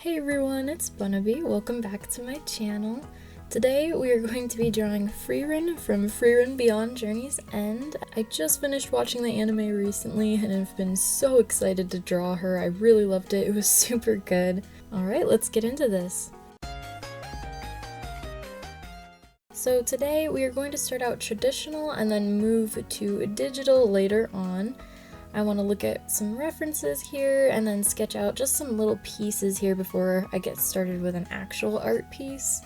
Hey everyone, it's Bunnibi. Welcome back to my channel. Today we are going to be drawing FRIEREN from FRIEREN Beyond Journey's End. I just finished watching the anime recently and have been so excited to draw her. I really loved it. It was super good. Alright, let's get into this. So today we are going to start out traditional and then move to digital later on. I want to look at some references here and then sketch out just some little pieces here before I get started with an actual art piece.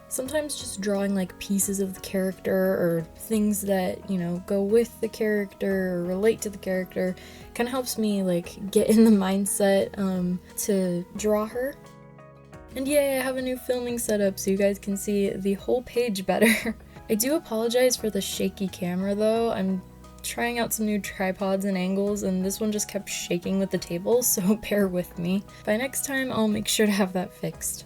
Sometimes just drawing like pieces of the character or things that, go with the character or relate to the character kind of helps me like get in the mindset to draw her. And yay, I have a new filming setup so you guys can see the whole page better. I do apologize for the shaky camera though. I'm trying out some new tripods and angles and this one just kept shaking with the table, so bear with me. By next time I'll make sure to have that fixed.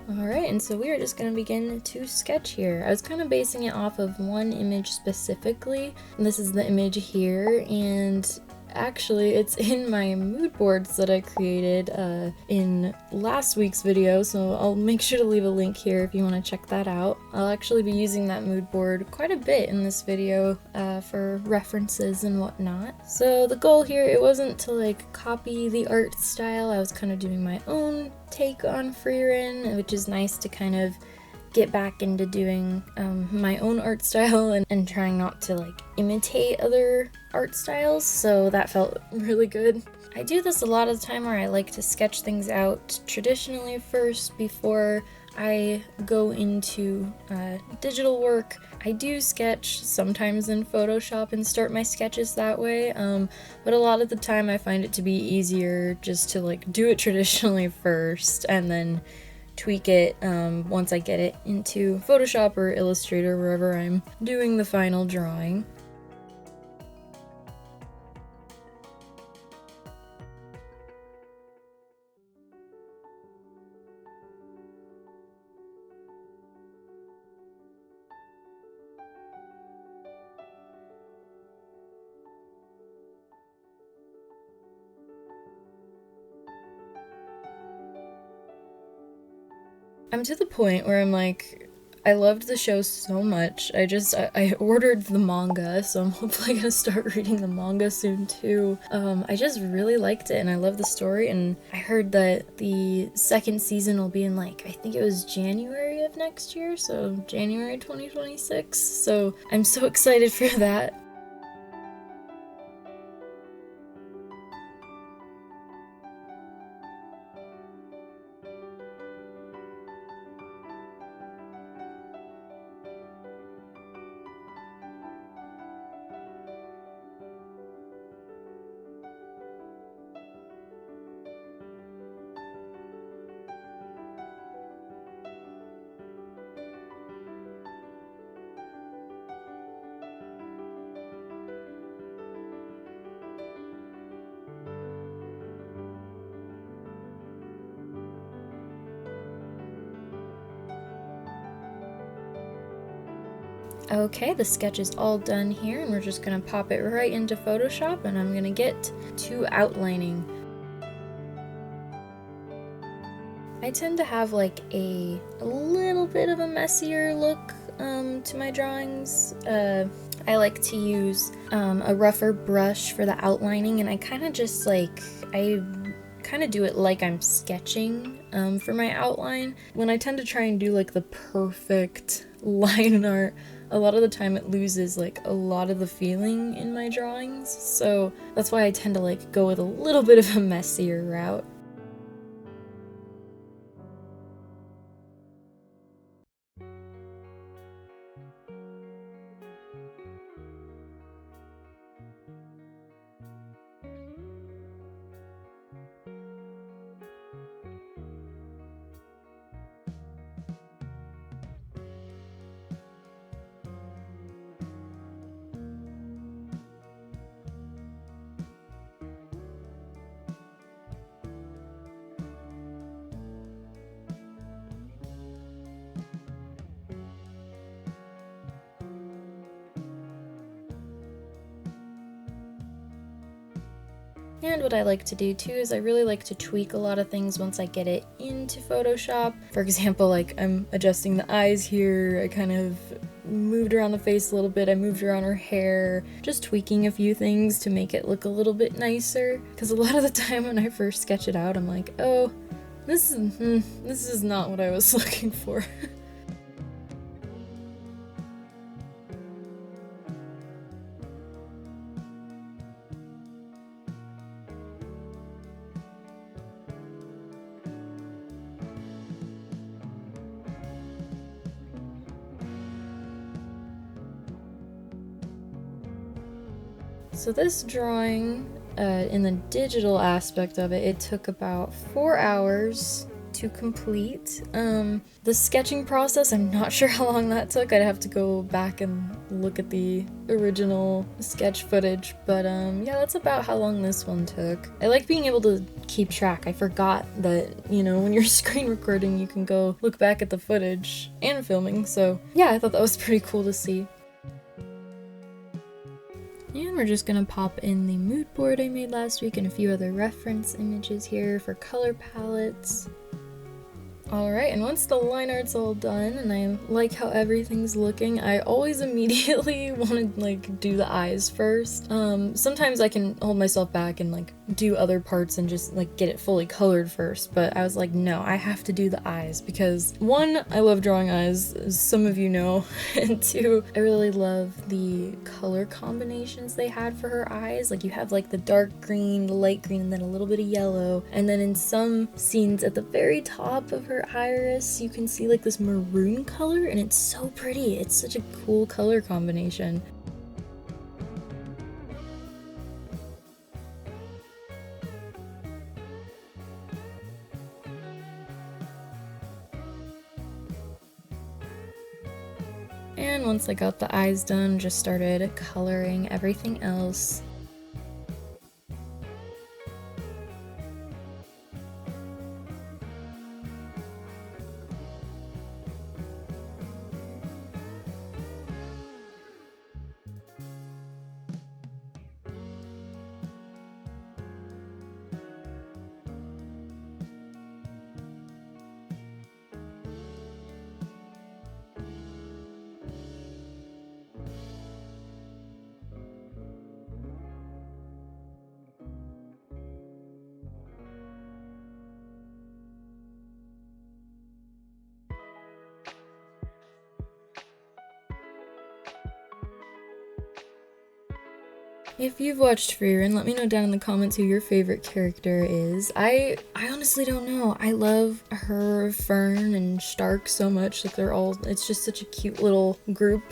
Alright, and so we are just going to begin to sketch here. I was kind of basing it off of one image specifically. And this is the image here, and actually it's in my mood boards that I created in last week's video, so I'll make sure to leave a link here if you want to check that out. I'll actually be using that mood board quite a bit in this video for references and whatnot. So the goal here, it wasn't to like copy the art style. I was kind of doing my own take on FRIEREN, which is nice to kind of get back into doing my own art style and trying not to like imitate other art styles, so that felt really good. I do this a lot of the time where I like to sketch things out traditionally first before I go into digital work. I do sketch sometimes in Photoshop and start my sketches that way, but a lot of the time I find it to be easier just to like do it traditionally first and then tweak it once I get it into Photoshop or Illustrator, wherever I'm doing the final drawing. I'm to the point where I'm like, I loved the show so much. I ordered the manga, so I'm hopefully gonna start reading the manga soon too. I just really liked it and I love the story, and I heard that the second season will be in like, I think it was January of next year, so January 2026. So I'm so excited for that. Okay, the sketch is all done here, and we're just gonna pop it right into Photoshop, and I'm gonna get to outlining. I tend to have like a little bit of a messier look to my drawings. I like to use a rougher brush for the outlining, and I kind of just like, I kind of do it like I'm sketching for my outline. When I tend to try and do like the perfect line art, a lot of the time it loses like a lot of the feeling in my drawings, so that's why I tend to like go with a little bit of a messier route. And what I like to do too is I really like to tweak a lot of things once I get it into Photoshop. For example, like I'm adjusting the eyes here, I kind of moved around the face a little bit, I moved around her hair, just tweaking a few things to make it look a little bit nicer. Because a lot of the time when I first sketch it out, I'm like, oh, this is not what I was looking for. So this drawing, in the digital aspect of it, it took about 4 hours to complete. The sketching process, I'm not sure how long that took. I'd have to go back and look at the original sketch footage, but yeah, that's about how long this one took. I like being able to keep track. I forgot that, you know, when you're screen recording, you can go look back at the footage and filming, so yeah, I thought that was pretty cool to see. And we're just gonna pop in the mood board I made last week and a few other reference images here for color palettes. Alright, and once the line art's all done and I like how everything's looking, I always immediately want to like do the eyes first. Sometimes I can hold myself back and like do other parts and just like get it fully colored first, but I was like, no, I have to do the eyes because one, I love drawing eyes, as some of you know, and two, I really love the color combinations they had for her eyes. Like you have like the dark green, the light green, and then a little bit of yellow, and then in some scenes at the very top of her iris, you can see like this maroon color, and it's so pretty. It's such a cool color combination. And once I got the eyes done, just started coloring everything else. If you've watched FRIEREN, let me know down in the comments who your favorite character is. I honestly don't know. I love her, Fern, and Stark so much. Like it's just such a cute little group.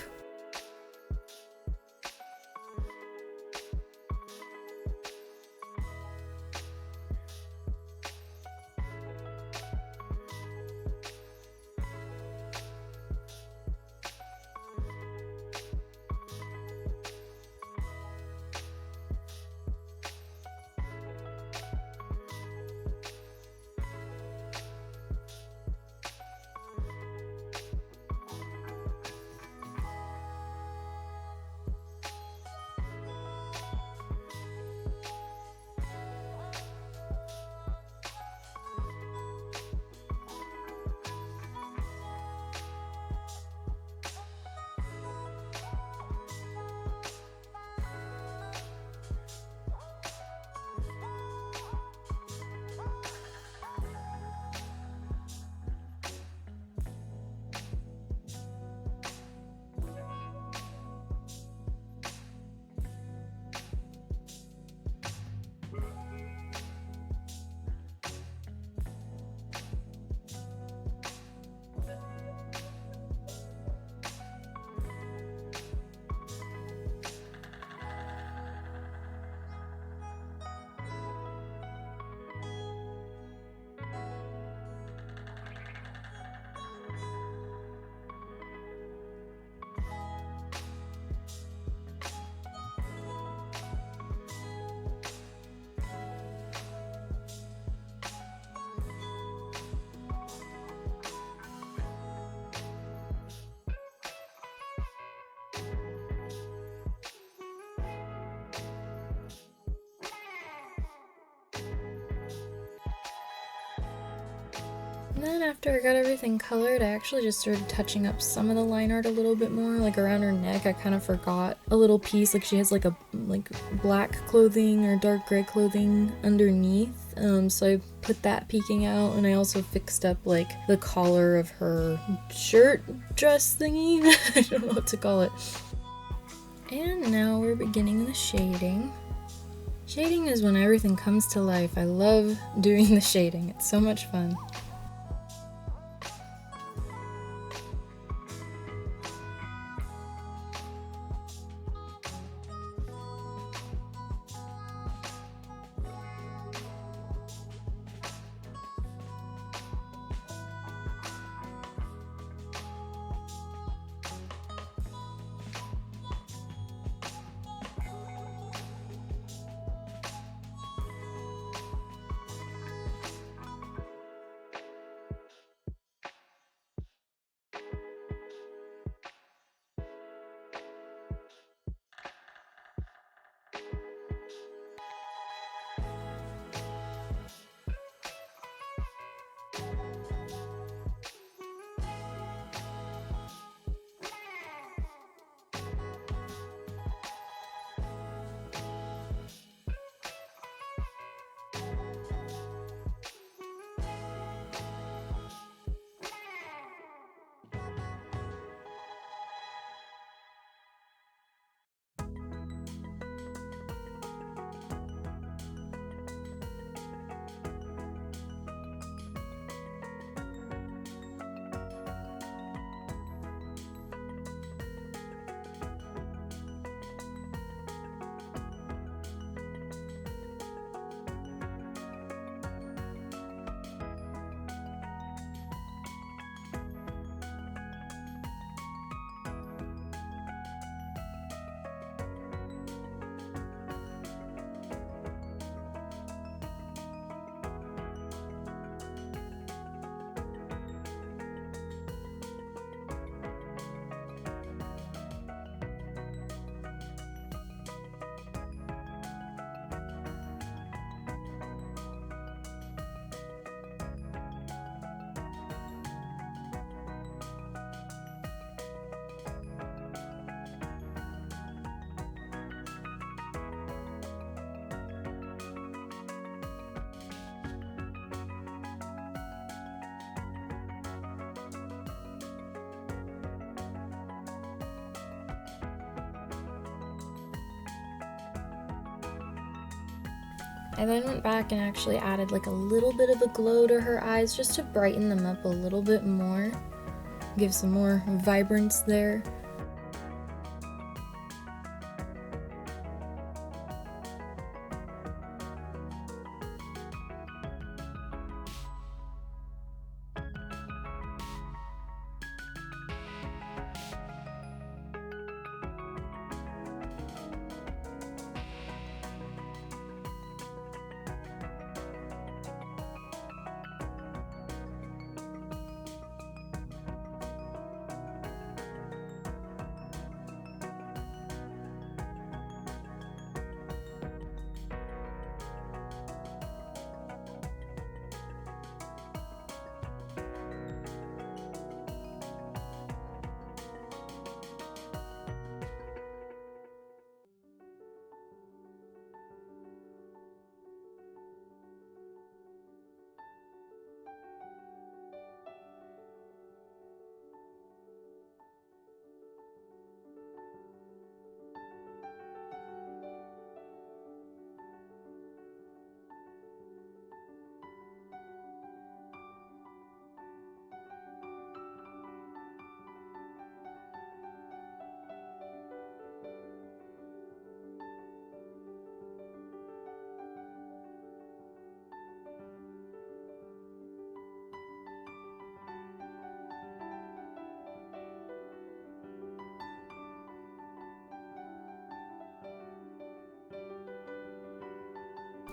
And then after I got everything colored, I actually just started touching up some of the line art a little bit more. Like around her neck, I kind of forgot a little piece. Like she has like black clothing or dark gray clothing underneath. So I put that peeking out, and I also fixed up like the collar of her shirt dress thingy. I don't know what to call it. And now we're beginning the shading. Shading is when everything comes to life. I love doing the shading. It's so much fun. I then went back and actually added like a little bit of a glow to her eyes just to brighten them up a little bit more, give some more vibrance there.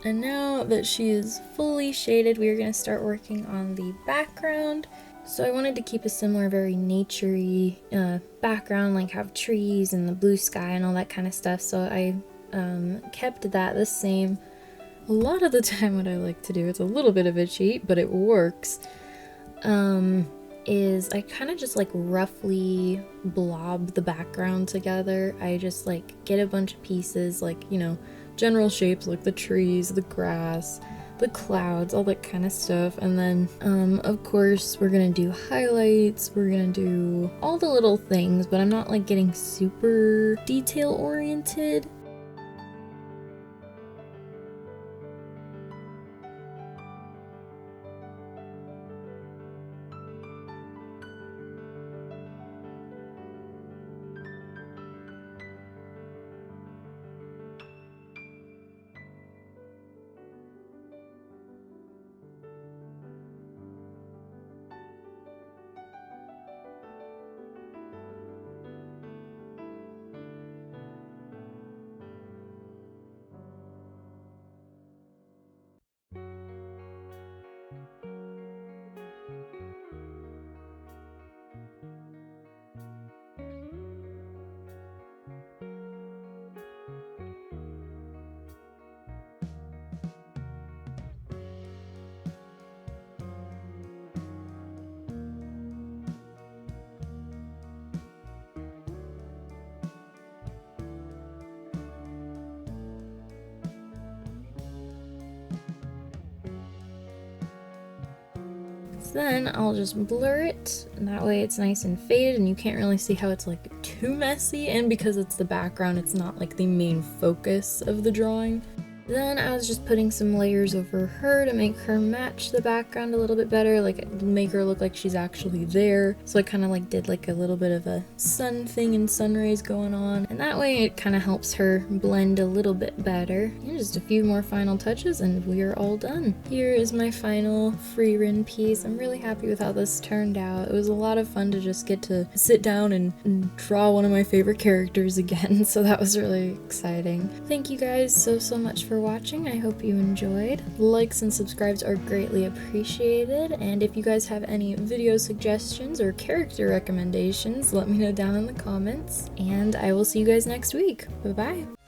And now that she is fully shaded, we are going to start working on the background. So I wanted to keep a similar, very nature-y background, like have trees and the blue sky and all that kind of stuff. So I kept that the same. A lot of the time what I like to do, it's a little bit of a cheat, but it works. is I kind of just like roughly blob the background together. I just like get a bunch of pieces, like, you know, general shapes like the trees, the grass, the clouds, all that kind of stuff. And then of course we're gonna do highlights, we're gonna do all the little things, but I'm not like getting super detail oriented. Then I'll just blur it, and that way it's nice and faded and you can't really see how it's like too messy, and because it's the background, it's not like the main focus of the drawing. Then I was just putting some layers over her to make her match the background a little bit better, like make her look like she's actually there. So I kind of like did like a little bit of a sun thing and sun rays going on, and that way it kind of helps her blend a little bit better. And just a few more final touches and we are all done. Here is my final FRIEREN piece. I'm really happy with how this turned out. It was a lot of fun to just get to sit down and draw one of my favorite characters again, so that was really exciting. Thank you guys so much for watching. I hope you enjoyed. Likes and subscribes are greatly appreciated, and if you guys have any video suggestions or character recommendations, let me know down in the comments, and I will see you guys next week. Bye bye.